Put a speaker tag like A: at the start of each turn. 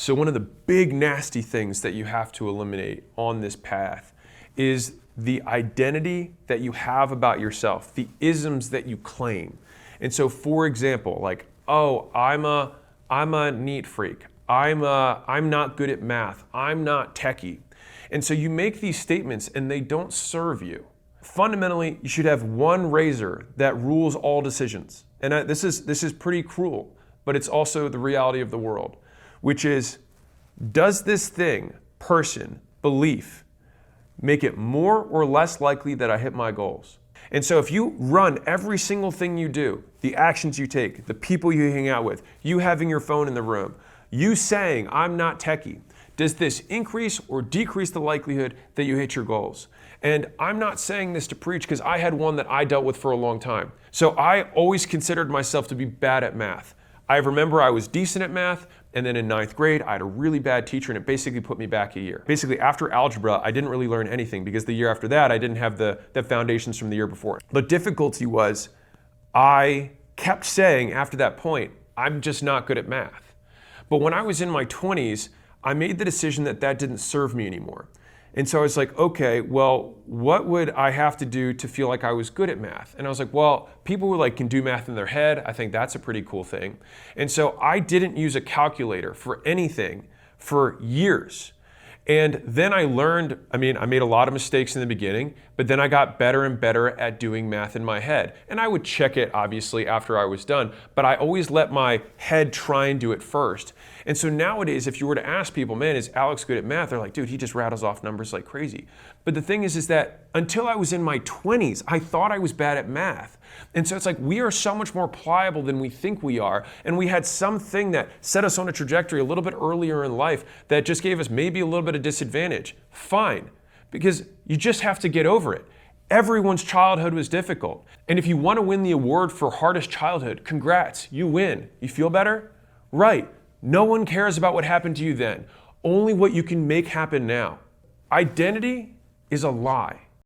A: So one of the big nasty things that you have to eliminate on this path is the identity that you have about yourself, the isms that you claim. And so for example, like, oh, I'm a neat freak. I'm not good at math. I'm not techie. And so you make these statements and they don't serve you. Fundamentally, you should have one razor that rules all decisions. And this is pretty cruel, but it's also the reality of the world, which is, does this thing, person, belief, make it more or less likely that I hit my goals? And so if you run every single thing you do, the actions you take, the people you hang out with, you having your phone in the room, you saying, I'm not techie, does this increase or decrease the likelihood that you hit your goals? And I'm not saying this to preach because I had one that I dealt with for a long time. So I always considered myself to be bad at math. I remember I was decent at math, and then in 9th grade, I had a really bad teacher and it basically put me back a year. Basically after algebra, I didn't really learn anything because the year after that, I didn't have the foundations from the year before. The difficulty was I kept saying after that point, I'm just not good at math. But when I was in my 20s, I made the decision that that didn't serve me anymore. And so I was like, okay, well, what would I have to do to feel like I was good at math? And I was like, well, people who can do math in their head, I think that's a pretty cool thing. And so I didn't use a calculator for anything for years. And then I learned, I made a lot of mistakes in the beginning, but then I got better and better at doing math in my head. And I would check it, obviously, after I was done, but I always let my head try and do it first. And so nowadays, if you were to ask people, man, is Alex good at math? They're like, dude, he just rattles off numbers like crazy. But the thing is that until I was in my 20s, I thought I was bad at math. And so it's like, we are so much more pliable than we think we are. And we had something that set us on a trajectory a little bit earlier in life that just gave us maybe a little bit of disadvantage. Fine, because you just have to get over it. Everyone's childhood was difficult. And if you want to win the award for hardest childhood, congrats, you win. You feel better? Right. No one cares about what happened to you then, only what you can make happen now. Identity is a lie.